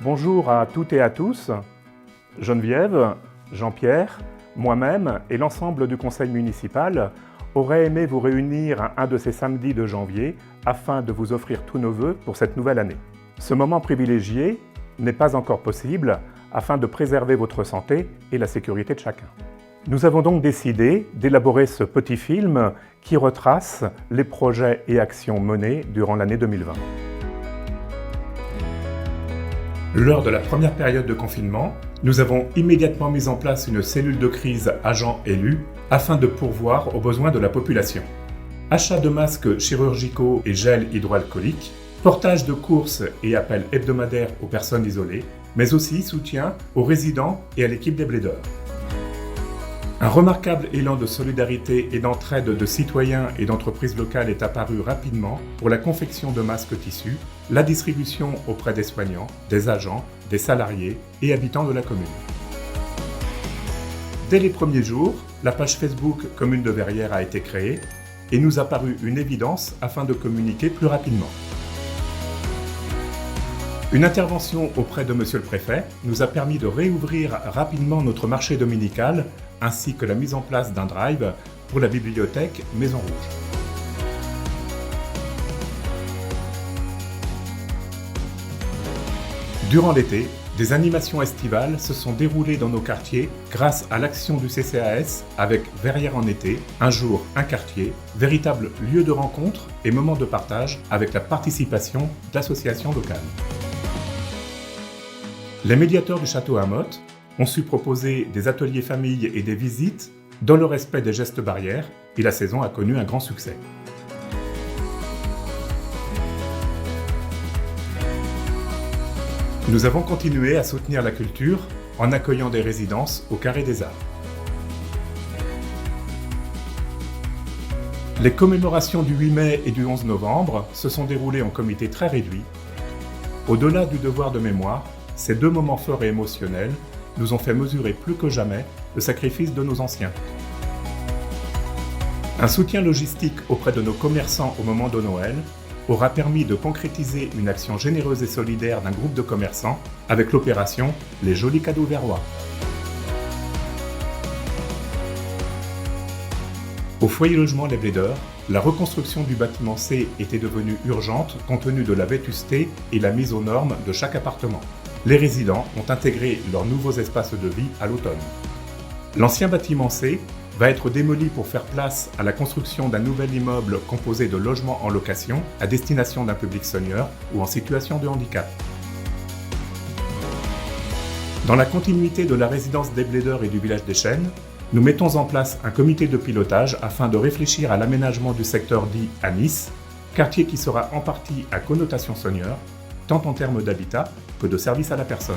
Bonjour à toutes et à tous. Geneviève, Jean-Pierre, moi-même et l'ensemble du conseil municipal auraient aimé vous réunir un de ces samedis de janvier afin de vous offrir tous nos vœux pour cette nouvelle année. Ce moment privilégié n'est pas encore possible afin de préserver votre santé et la sécurité de chacun. Nous avons donc décidé d'élaborer ce petit film qui retrace les projets et actions menés durant l'année 2020. Lors de la première période de confinement, nous avons immédiatement mis en place une cellule de crise agents élus afin de pourvoir aux besoins de la population. Achat de masques chirurgicaux et gel hydroalcoolique, portage de courses et appels hebdomadaires aux personnes isolées, mais aussi soutien aux résidents et à l'équipe des Blédeurs. Un remarquable élan de solidarité et d'entraide de citoyens et d'entreprises locales est apparu rapidement pour la confection de masques tissus, la distribution auprès des soignants, des agents, des salariés et habitants de la commune. Dès les premiers jours, la page Facebook Commune de Verrières a été créée et nous a paru une évidence afin de communiquer plus rapidement. Une intervention auprès de Monsieur le Préfet nous a permis de réouvrir rapidement notre marché dominical ainsi que la mise en place d'un drive pour la bibliothèque Maison Rouge. Durant l'été, des animations estivales se sont déroulées dans nos quartiers grâce à l'action du CCAS avec Verrières en été, un jour, un quartier, véritable lieu de rencontre et moment de partage avec la participation d'associations locales. Les médiateurs du château Amotte ont su proposer des ateliers famille et des visites dans le respect des gestes barrières et la saison a connu un grand succès. Nous avons continué à soutenir la culture en accueillant des résidences au Carré des Arts. Les commémorations du 8 mai et du 11 novembre se sont déroulées en comité très réduit. Au-delà du devoir de mémoire, ces deux moments forts et émotionnels nous ont fait mesurer plus que jamais le sacrifice de nos anciens. Un soutien logistique auprès de nos commerçants au moment de Noël aura permis de concrétiser une action généreuse et solidaire d'un groupe de commerçants avec l'opération Les Jolis Cadeaux Verrois. Au foyer logement Les Blédeurs, la reconstruction du bâtiment C était devenue urgente compte tenu de la vétusté et la mise aux normes de chaque appartement. Les résidents ont intégré leurs nouveaux espaces de vie à l'automne. L'ancien bâtiment C va être démoli pour faire place à la construction d'un nouvel immeuble composé de logements en location à destination d'un public senior ou en situation de handicap. Dans la continuité de la résidence des Blédeurs et du village des Chênes, nous mettons en place un comité de pilotage afin de réfléchir à l'aménagement du secteur dit à Nice, quartier qui sera en partie à connotation senior, tant en termes d'habitat que de services à la personne.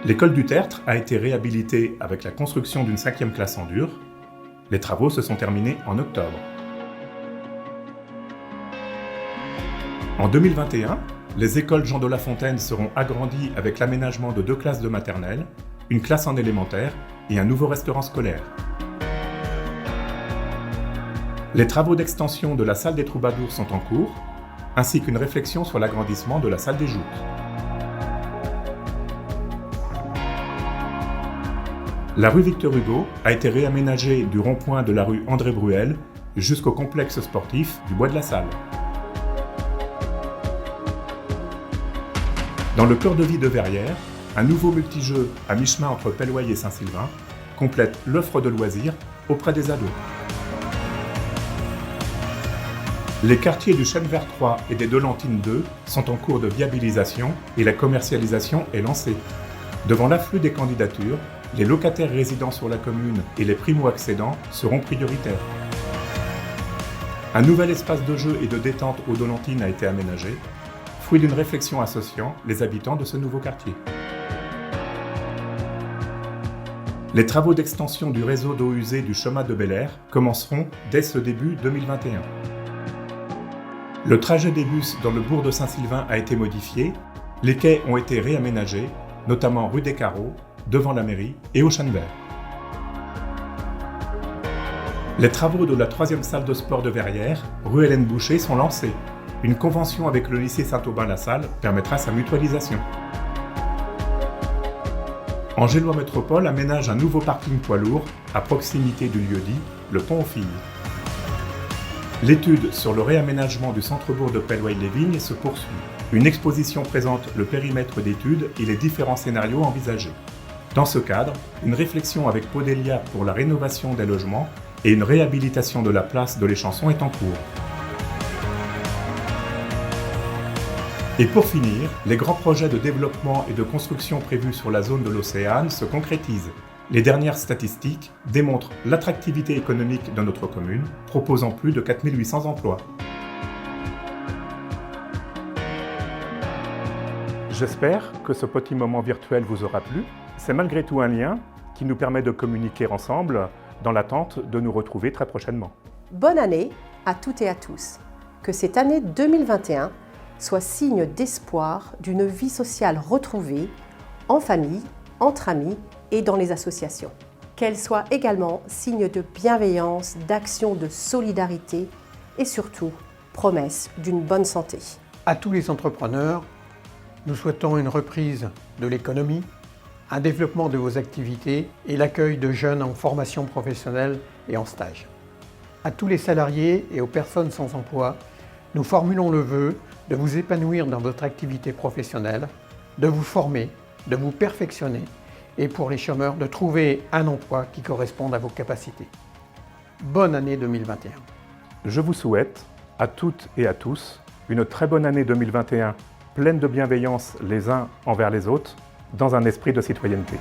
L'école du Tertre a été réhabilitée avec la construction d'une 5e classe en dur. Les travaux se sont terminés en octobre. En 2021, les écoles Jean de La Fontaine seront agrandies avec l'aménagement de 2 classes de maternelle, une classe en élémentaire et un nouveau restaurant scolaire. Les travaux d'extension de la salle des troubadours sont en cours, ainsi qu'une réflexion sur l'agrandissement de la salle des joutes. La rue Victor Hugo a été réaménagée du rond-point de la rue André Bruel jusqu'au complexe sportif du Bois de la Salle. Dans le cœur de vie de Verrières, un nouveau multijeu à mi-chemin entre Pellouaille et Saint-Sylvain complète l'offre de loisirs auprès des ados. Les quartiers du Chêne Vert 3 et des Dolentines 2 sont en cours de viabilisation et la commercialisation est lancée. Devant l'afflux des candidatures, les locataires résidant sur la commune et les primo-accédants seront prioritaires. Un nouvel espace de jeu et de détente aux Dolentines a été aménagé, fruit d'une réflexion associant les habitants de ce nouveau quartier. Les travaux d'extension du réseau d'eau usée du chemin de Bel Air commenceront dès ce début 2021. Le trajet des bus dans le bourg de Saint-Sylvain a été modifié, les quais ont été réaménagés, notamment rue des Carreaux, devant la mairie et au Chêne Vert. Les travaux de la 3e salle de sport de Verrières, rue Hélène Boucher, sont lancés. Une convention avec le lycée Saint-Aubin-la-Salle permettra sa mutualisation. Angélois Métropole aménage un nouveau parking poids lourd à proximité du lieu-dit, le Pont aux Filles. L'étude sur le réaménagement du centre-bourg de Pellouay-les-Vignes se poursuit. Une exposition présente le périmètre d'étude et les différents scénarios envisagés. Dans ce cadre, une réflexion avec Podelia pour la rénovation des logements et une réhabilitation de la place de l'Échanson est en cours. Et pour finir, les grands projets de développement et de construction prévus sur la zone de l'Océane se concrétisent. Les dernières statistiques démontrent l'attractivité économique de notre commune, proposant plus de 4800 emplois. J'espère que ce petit moment virtuel vous aura plu. C'est malgré tout un lien qui nous permet de communiquer ensemble dans l'attente de nous retrouver très prochainement. Bonne année à toutes et à tous. Que cette année 2021 soit signe d'espoir d'une vie sociale retrouvée en famille, entre amis et dans les associations. Qu'elle soit également signe de bienveillance, d'action, de solidarité et surtout promesse d'une bonne santé. À tous les entrepreneurs, nous souhaitons une reprise de l'économie, un développement de vos activités et l'accueil de jeunes en formation professionnelle et en stage. À tous les salariés et aux personnes sans emploi, nous formulons le vœu de vous épanouir dans votre activité professionnelle, de vous former, de vous perfectionner et pour les chômeurs de trouver un emploi qui corresponde à vos capacités. Bonne année 2021. Je vous souhaite à toutes et à tous une très bonne année 2021 pleine de bienveillance les uns envers les autres dans un esprit de citoyenneté.